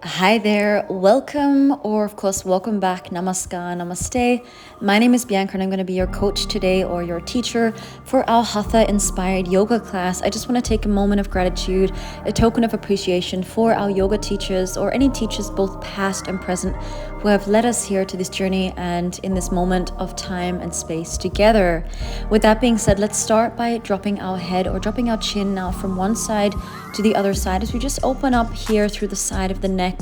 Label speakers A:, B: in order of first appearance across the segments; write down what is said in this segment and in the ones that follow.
A: Hi there, welcome, or of course, welcome back. Namaskar, namaste. My name is Bianca, and I'm going to be your coach today or your teacher for our Hatha inspired yoga class. I just want to take a moment of gratitude, a token of appreciation for our yoga teachers or any teachers, both past and present, who have led us here to this journey and in this moment of time and space together. With that being said, let's start by dropping our head or dropping our chin now from one side to the other side as we just open up here through the side of the neck,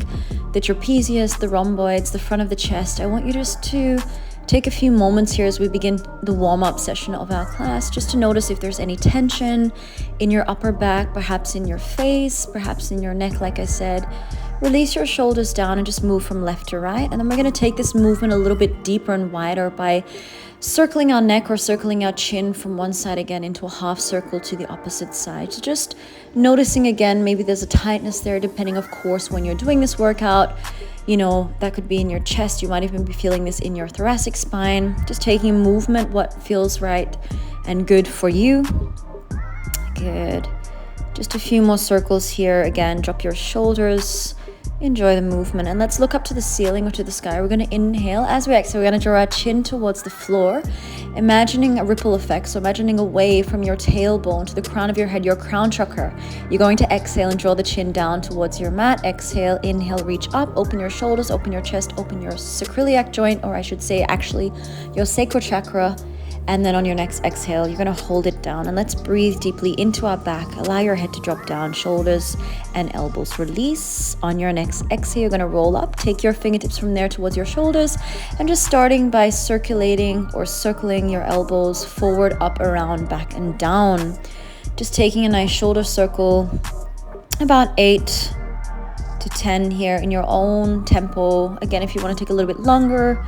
A: the trapezius, the rhomboids, the front of the chest. I want you just to take a few moments here as we begin the warm-up session of our class, just to notice if there's any tension in your upper back, perhaps in your face, perhaps in your neck, like I said. Release your shoulders down and just move from left to right. And then we're going to take this movement a little bit deeper and wider by circling our neck or circling our chin from one side again into a half circle to the opposite side. So just noticing again, maybe there's a tightness there, depending, of course, when you're doing this workout. You know, that could be in your chest. You might even be feeling this in your thoracic spine. Just taking movement, what feels right and good for you. Good. Just a few more circles here. Again, drop your shoulders. Enjoy the movement, and let's look up to the ceiling or to the sky. We're going to inhale. As we exhale, we're going to draw our chin towards the floor, imagining a ripple effect. So imagining a wave from your tailbone to the crown of your head, your crown chakra. You're going to exhale and draw the chin down towards your mat. Exhale, inhale, reach up, open your shoulders, open your chest, open your sacroiliac joint, or I should say actually your sacral chakra. And then on your next exhale, you're going to hold it down. And let's breathe deeply into our back. Allow your head to drop down, shoulders and elbows release. On your next exhale, you're going to roll up. Take your fingertips from there towards your shoulders. And just starting by circulating or circling your elbows forward, up, around, back, and down. Just taking a nice shoulder circle, about 8 to 10 here in your own tempo. Again, if you want to take a little bit longer,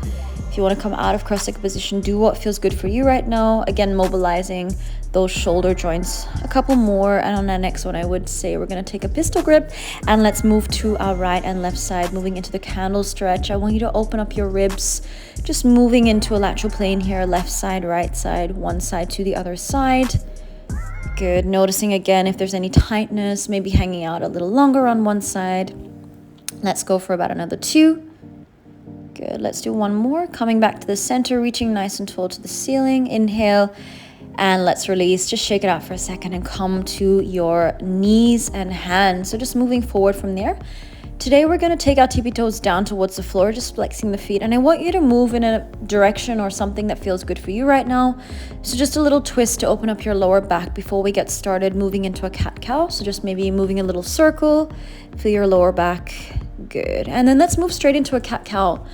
A: if you want to come out of cross-legged position, do what feels good for you right now. Again, mobilizing those shoulder joints. A couple more, and on our next one, I would say we're going to take a pistol grip, and let's move to our right and left side, moving into the candle stretch. I want you to open up your ribs, just moving into a lateral plane here, left side, right side, one side to the other side. Good. Noticing again if there's any tightness, maybe hanging out a little longer on one side. Let's go for about another 2. Good. Let's do one more. Coming back to the center, reaching nice and tall to the ceiling. Inhale, and let's release. Just shake it out for a second and come to your knees and hands. So just moving forward from there. Today we're going to take our tippy toes down towards the floor, just flexing the feet. And I want you to move in a direction or something that feels good for you right now. So just a little twist to open up your lower back before we get started moving into a cat-cow. So just maybe moving a little circle, feel your lower back. Good. And then let's move straight into a cat-cow.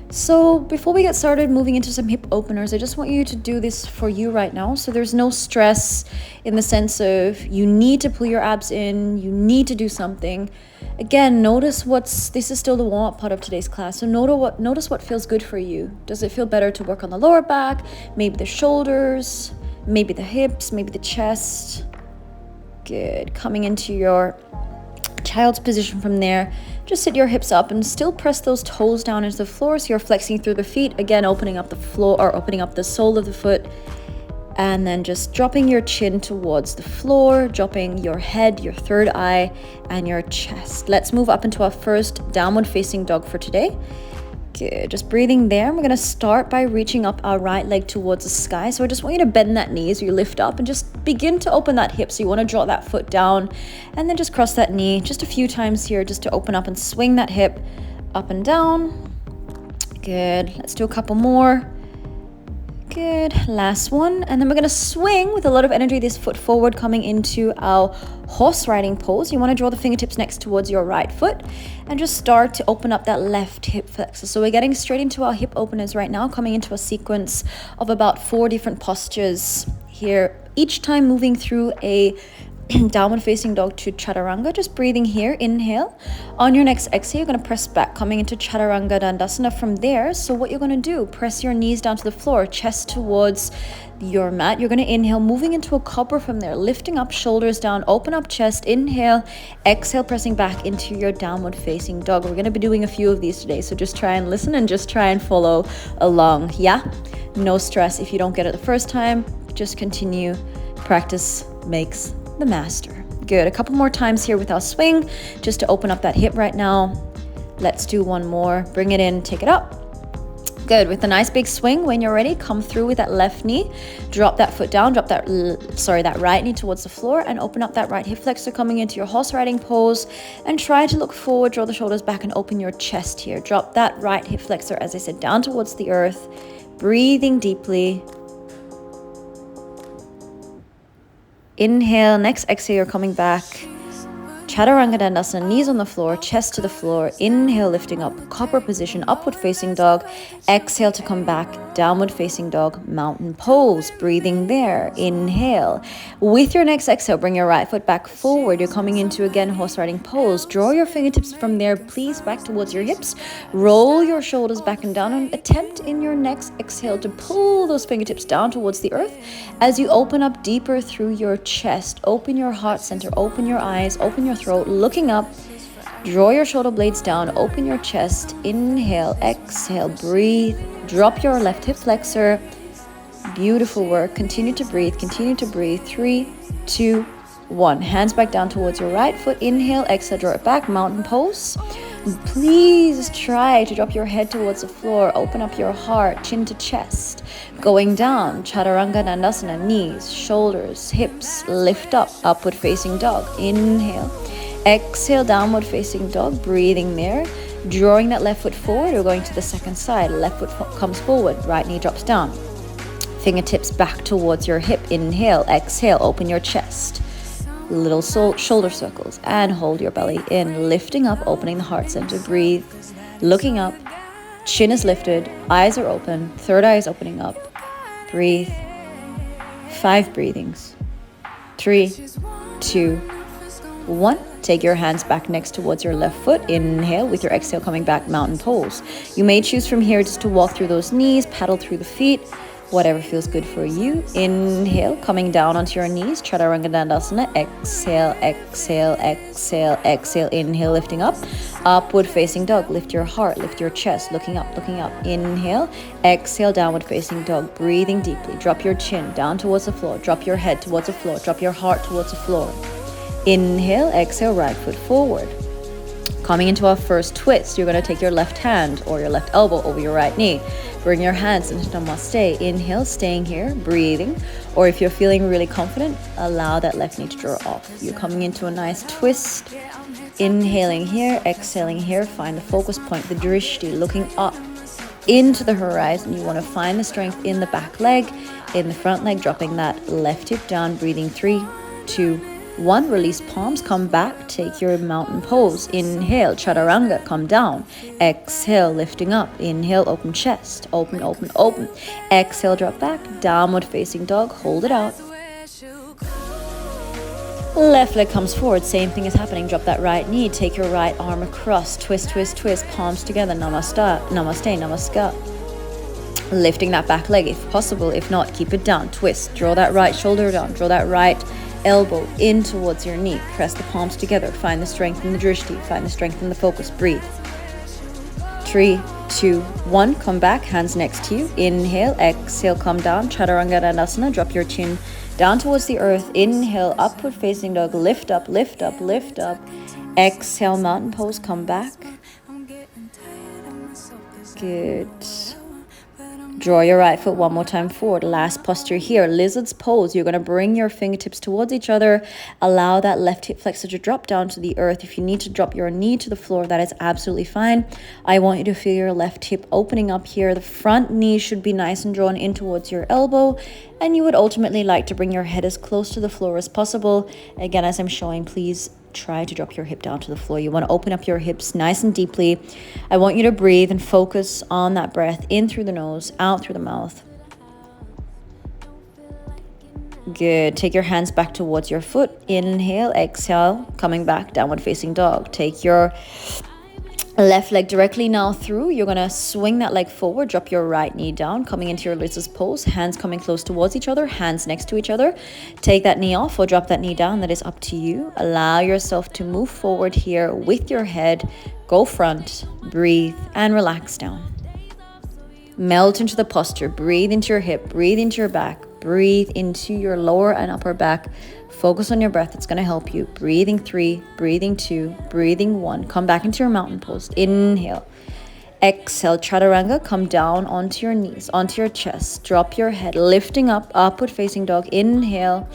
A: So before we get started moving into some hip openers, I just want you to do this for you right now. So there's no stress in the sense of you need to pull your abs in, you need to do something. Again, notice this is still the warm-up part of today's class. So notice what feels good for you. Does it feel better to work on the lower back, maybe the shoulders, maybe the hips, maybe the chest? Good. Coming into your child's position from there. Just sit your hips up and still press those toes down into the floor so you're flexing through the feet. Again, opening up the floor or opening up the sole of the foot. And then just dropping your chin towards the floor, dropping your head, your third eye, and your chest. Let's move up into our first downward facing dog for today. Good. Just breathing there. We're going to start by reaching up our right leg towards the sky. So I just want you to bend that knee as you lift up and just begin to open that hip. So you want to draw that foot down and then just cross that knee just a few times here just to open up and swing that hip up and down. Good. Let's do a couple more. Good. Last one. And then we're going to swing with a lot of energy this foot forward, coming into our horse riding pose. You want to draw the fingertips next towards your right foot and just start to open up that left hip flexor. So we're getting straight into our hip openers right now, coming into a sequence of about 4 different postures here, each time moving through a downward facing dog to chaturanga. Just breathing here. Inhale. On your next exhale, you're going to press back, coming into chaturanga dandasana from there. So what you're going to do, press your knees down to the floor, chest towards your mat. You're going to inhale, moving into a cobra from there, lifting up, shoulders down, open up chest. Inhale, exhale, pressing back into your downward facing dog. We're going to be doing a few of these today, so just try and listen and just try and follow along. Yeah, no stress if you don't get it the first time. Just continue. Practice makes the master. Good. A couple more times here with our swing, just to open up that hip right now. Let's do one more. Bring it in, take it up. Good. With a nice big swing, when you're ready, come through with that left knee. Drop that foot down, drop that right knee towards the floor, and open up that right hip flexor coming into your horse riding pose. And try to look forward, draw the shoulders back, and open your chest here. Drop that right hip flexor, as I said, down towards the earth. Breathing deeply. Inhale. Next exhale, you're coming back. Chaturanga Dandasana, knees on the floor, chest to the floor. Inhale, lifting up, cobra position, upward facing dog. Exhale to come back, downward facing dog, mountain pose. Breathing there. Inhale. With your next exhale, bring your right foot back forward. You're coming into, again, horse riding pose. Draw your fingertips from there, please, back towards your hips. Roll your shoulders back and down, and attempt in your next exhale to pull those fingertips down towards the earth as you open up deeper through your chest. Open your heart center, open your eyes, open your throat, looking up. Draw your shoulder blades down, open your chest. Inhale, exhale, breathe. Drop your left hip flexor. Beautiful work. Continue to breathe, continue to breathe. 3, 2, 1. Hands back down towards your right foot. Inhale, exhale, draw it back, mountain pose. Please try to drop your head towards the floor. Open up your heart, chin to chest. Going down, Chaturanga Dandasana, knees, shoulders, hips, lift up, upward facing dog. Inhale. Exhale, downward facing dog. Breathing there. Drawing that left foot forward, we're going to the second side. Left foot comes forward, right knee drops down. Fingertips back towards your hip. Inhale, exhale, open your chest. Little shoulder circles, and hold your belly in, lifting up, opening the heart center. Breathe, looking up, chin is lifted, eyes are open, third eye is opening up. Breathe. 5 breathings. 3, 2, 1. Take your hands back next towards your left foot. Inhale. With your exhale, coming back, mountain pose. You may choose from here just to walk through those knees, paddle through the feet, whatever feels good for you. Inhale, coming down onto your knees, Chaturanga Dandasana. Exhale, exhale, exhale, exhale. Inhale, lifting up, upward facing dog. Lift your heart, lift your chest, looking up, looking up. Inhale, exhale, downward facing dog. Breathing deeply. Drop your chin down towards the floor. Drop your head towards the floor. Drop your heart towards the floor. Inhale, exhale, right foot forward. Coming into our first twist, you're going to take your left hand or your left elbow over your right knee. Bring your hands into Namaste. Inhale, staying here, breathing. Or if you're feeling really confident, allow that left knee to draw off. You're coming into a nice twist. Inhaling here, exhaling here. Find the focus point, the drishti, looking up into the horizon. You want to find the strength in the back leg, in the front leg, dropping that left hip down. Breathing 3, 2, 1. Release palms, come back, take your mountain pose. Inhale, Chaturanga, come down. Exhale, lifting up. Inhale, open chest, open, open, open. Exhale, drop back, downward facing dog, hold it out. Left leg comes forward, same thing is happening. Drop that right knee, take your right arm across, twist, twist, twist, palms together. Namaste, namaste, namaskar. Lifting that back leg if possible, if not, keep it down. Twist, draw that right shoulder down, draw that right elbow in towards your knee. Press the palms together. Find the strength in the drishti. Find the strength in the focus. Breathe. 3, 2, 1. Come back. Hands next to you. Inhale. Exhale. Come down. Chaturanga Dandasana. Drop your chin down towards the earth. Inhale. Upward facing dog. Lift up. Lift up. Lift up. Exhale. Mountain pose. Come back. Good. Draw your right foot one more time forward. Last posture here, lizard's pose. You're going to bring your fingertips towards each other. Allow that left hip flexor to drop down to the earth. If you need to drop your knee to the floor, that is absolutely fine. I want you to feel your left hip opening up here. The front knee should be nice and drawn in towards your elbow. And you would ultimately like to bring your head as close to the floor as possible. Again, as I'm showing, please try to drop your hip down to the floor. You want to open up your hips nice and deeply. I want you to breathe and focus on that breath in through the nose, out through the mouth. Good. Take your hands back towards your foot. Inhale, exhale, coming back, downward facing dog. Take your left leg directly now through. You're going to swing that leg forward, drop your right knee down, coming into your lizard's pose, hands coming close towards each other, hands next to each other. Take that knee off or drop that knee down. That is up to you. Allow yourself to move forward here with your head. Go front, breathe, and relax down. Melt into the posture. Breathe into your hip, breathe into your back. Breathe into your lower and upper back. Focus on your breath. It's going to help you. Breathing 3, breathing 2, breathing 1. Come back into your mountain pose. Inhale. Exhale, chaturanga. Come down onto your knees, onto your chest. Drop your head, lifting up, upward facing dog. Inhale.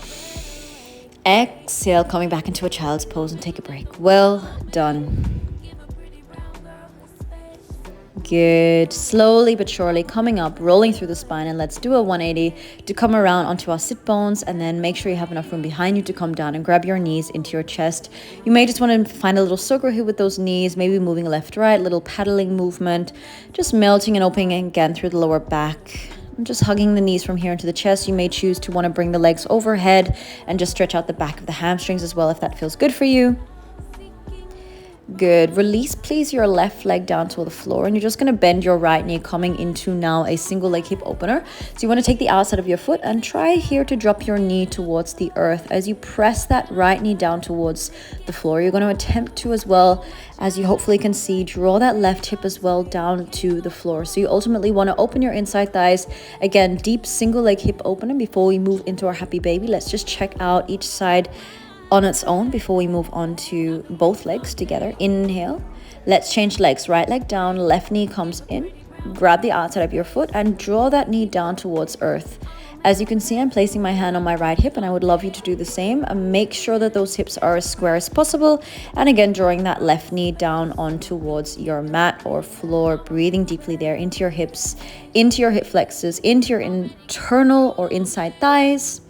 A: Exhale, coming back into a child's pose and take a break. Well done. Good. Slowly but surely coming up, rolling through the spine, and let's do a 180 to come around onto our sit bones, and then make sure you have enough room behind you to come down and grab your knees into your chest. You may just want to find a little circle here with those knees, maybe moving left, right, little paddling movement, just melting and opening again through the lower back. I'm just hugging the knees from here into the chest. You may choose to want to bring the legs overhead and just stretch out the back of the hamstrings as well if that feels good for you. Good. Release, please, your left leg down to the floor, and you're just going to bend your right knee, coming into now a single leg hip opener. So you want to take the outside of your foot and try here to drop your knee towards the earth. As you press that right knee down towards the floor, you're going to attempt to, as well as you hopefully can see, draw that left hip as well down to the floor. So you ultimately want to open your inside thighs. Again, deep single leg hip opener. Before we move into our happy baby, let's just check out each side on its own before we move on to both legs together. Inhale. Let's change legs. Right leg down, left knee comes in. Grab the outside of your foot and draw that knee down towards earth. As you can see, I'm placing my hand on my right hip, and I would love you to do the same. And make sure that those hips are as square as possible. And again, drawing that left knee down on towards your mat or floor, breathing deeply there into your hips, into your hip flexors, into your internal or inside thighs.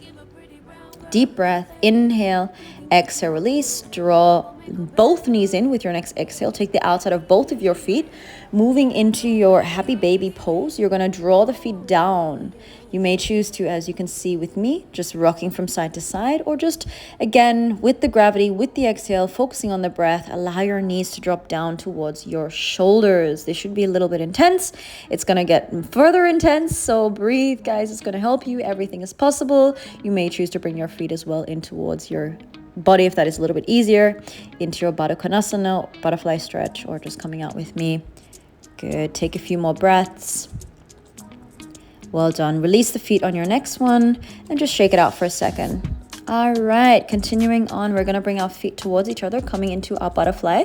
A: Deep breath, inhale, exhale, release. Draw both knees in with your next exhale. Take the outside of both of your feet. Moving into your happy baby pose, you're going to draw the feet down. You may choose to, as you can see with me, just rocking from side to side, or just, again, with the gravity, with the exhale, focusing on the breath, allow your knees to drop down towards your shoulders. They should be a little bit intense. It's going to get further intense, so breathe, guys. It's going to help you. Everything is possible. You may choose to bring your feet as well in towards your body if that is a little bit easier, into your Baddha Konasana, butterfly stretch, or just coming out with me. Good. Take a few more breaths. Well done. Release the feet on your next one and just shake it out for a second. All right, continuing on, we're going to bring our feet towards each other, coming into our butterfly.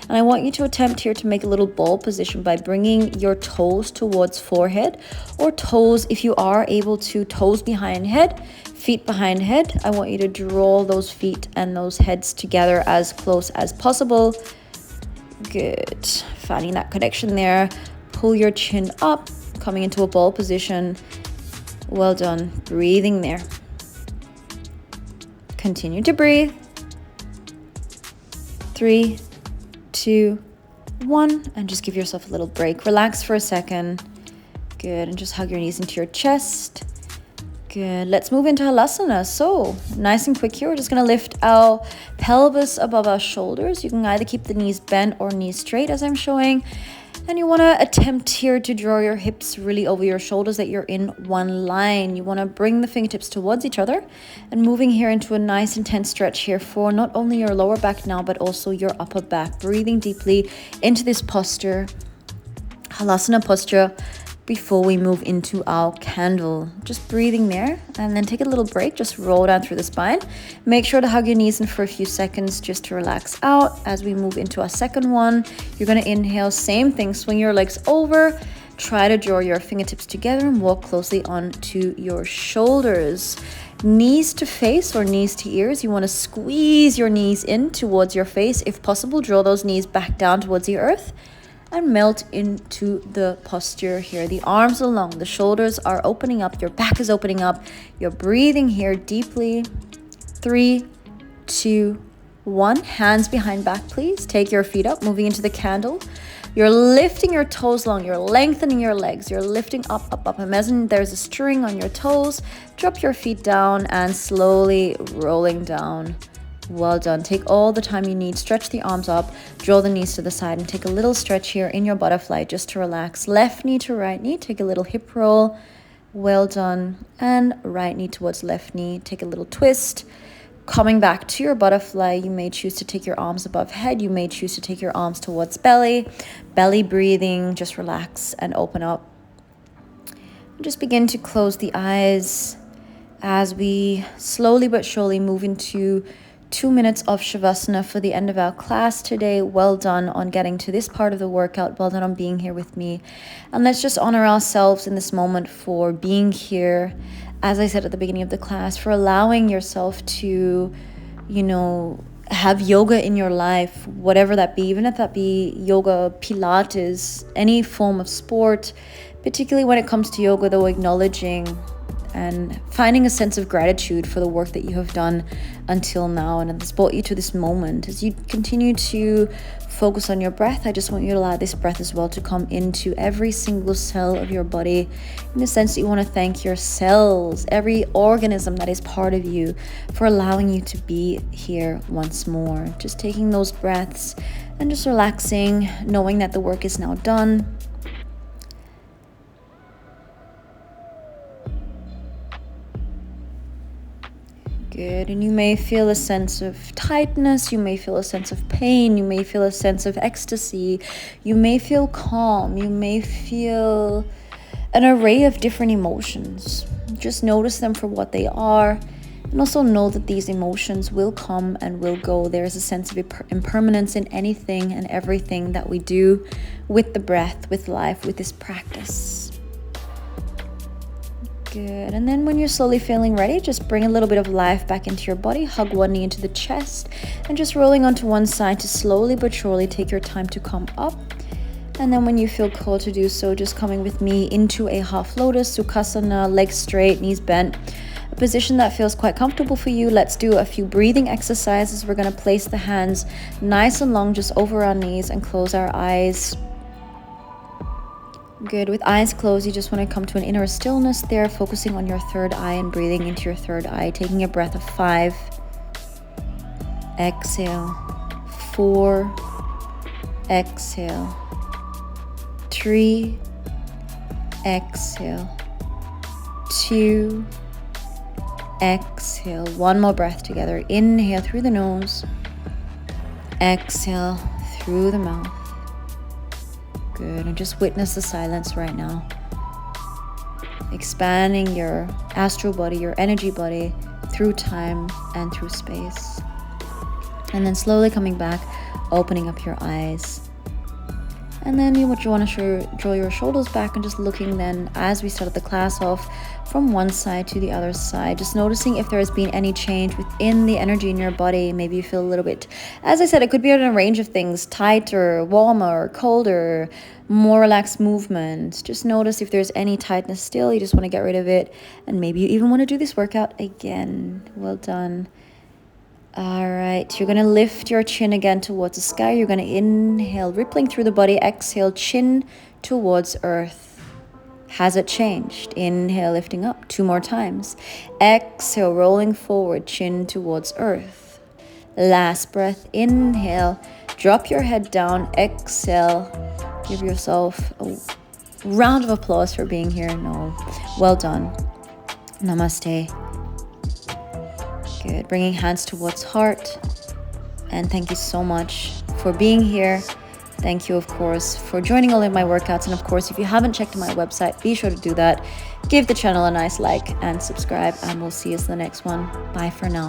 A: And I want you to attempt here to make a little ball position by bringing your toes towards forehead, or toes, if you are able to, toes behind head, feet behind head. I want you to draw those feet and those heads together as close as possible. Good. Finding that connection there. Pull your chin up, coming into a ball position. Well done. Breathing there. Continue to breathe. 3, 2, 1, and just give yourself a little break. Relax for a second. Good. And just hug your knees into your chest. Good. Let's move into Halasana. So nice and quick here. We're just going to lift our pelvis above our shoulders. You can either keep the knees bent or knees straight as I'm showing. And you want to attempt here to draw your hips really over your shoulders, that you're in one line. You want to bring the fingertips towards each other, and moving here into a nice intense stretch here for not only your lower back now, but also your upper back. Breathing deeply into this posture, Halasana posture, before we move into our candle. Just breathing there, and then take a little break. Just roll down through the spine. Make sure to hug your knees in for a few seconds just to relax out. As we move into our second one, you're going to inhale, same thing, swing your legs over. Try to draw your fingertips together and walk closely onto your shoulders. Knees to face or knees to ears. You want to squeeze your knees in towards your face. If possible, draw those knees back down towards the earth and melt into the posture here. The arms are long, the shoulders are opening up, your back is opening up. You're breathing here deeply. 3, 2, 1. Hands behind back, please. Take your feet up, moving into the candle. You're lifting your toes long, you're lengthening your legs, you're lifting up, up, up. Imagine there's a string on your toes. Drop your feet down and slowly rolling down. Well done. Take all the time you need. Stretch the arms up, draw the knees to the side, and take a little stretch here in your butterfly just to relax. Left knee to right knee. Take a little hip roll. Well done. And right knee towards left knee. Take a little twist. Coming back to your butterfly, you may choose to take your arms above head. You may choose to take your arms towards belly. Belly breathing. Just relax and open up. And just begin to close the eyes. as we slowly but surely move into 2 minutes of Shavasana for the end of our class today. Well done on getting to this part of the workout. Well done on being here with me. And let's just honor ourselves in this moment for being here, as I said at the beginning of the class, for allowing yourself to, have yoga in your life, whatever that be, even if that be yoga, Pilates, any form of sport, particularly when it comes to yoga, though, acknowledging and finding a sense of gratitude for the work that you have done until now and has brought you to this moment. As you continue to focus on your breath, I just want you to allow this breath as well to come into every single cell of your body, in the sense that you want to thank your cells, every organism that is part of you, for allowing you to be here once more. Just taking those breaths and just relaxing, knowing that the work is now done. Good. And you may feel a sense of tightness, you may feel a sense of pain, you may feel a sense of ecstasy, you may feel calm, you may feel an array of different emotions. Just notice them for what they are, and also know that these emotions will come and will go. There is a sense of impermanence in anything and everything that we do with the breath, with life, with this practice. Good. And then when you're slowly feeling ready, just bring a little bit of life back into your body. Hug one knee into the chest and just rolling onto one side to slowly but surely take your time to come up. And then when you feel called to do so, just coming with me into a half lotus, Sukhasana, legs straight, knees bent. A position that feels quite comfortable for you. Let's do a few breathing exercises. We're going to place the hands nice and long just over our knees and close our eyes. Good. With eyes closed, you just want to come to an inner stillness there, focusing on your third eye and breathing into your third eye. Taking a breath of 5. Exhale. 4. Exhale. 3. Exhale. 2. Exhale. One more breath together. Inhale through the nose. Exhale through the mouth. Good. And just witness the silence right now. Expanding your astral body, your energy body, through time and through space. And then slowly coming back, opening up your eyes. And then you want to draw your shoulders back and just looking then, as we started the class off, from one side to the other side. Just noticing if there has been any change within the energy in your body. Maybe you feel a little bit, as I said, it could be on a range of things, tighter, warmer, colder, more relaxed movement. Just notice if there's any tightness still. You just want to get rid of it. And maybe you even want to do this workout again. Well done. All right, you're going to lift your chin again towards the sky. You're going to inhale, rippling through the body. Exhale, chin towards earth. Has it changed? Inhale, lifting up 2 more times. Exhale, rolling forward, chin towards earth. Last breath, inhale, drop your head down. Exhale, give yourself a round of applause for being here. No, well done. Namaste. Good. Bringing hands towards heart. And thank you so much for being here. Thank you, of course, for joining all of my workouts. And of course, if you haven't checked my website, be sure to do that. Give the channel a nice like and subscribe. And we'll see you in the next one. Bye for now.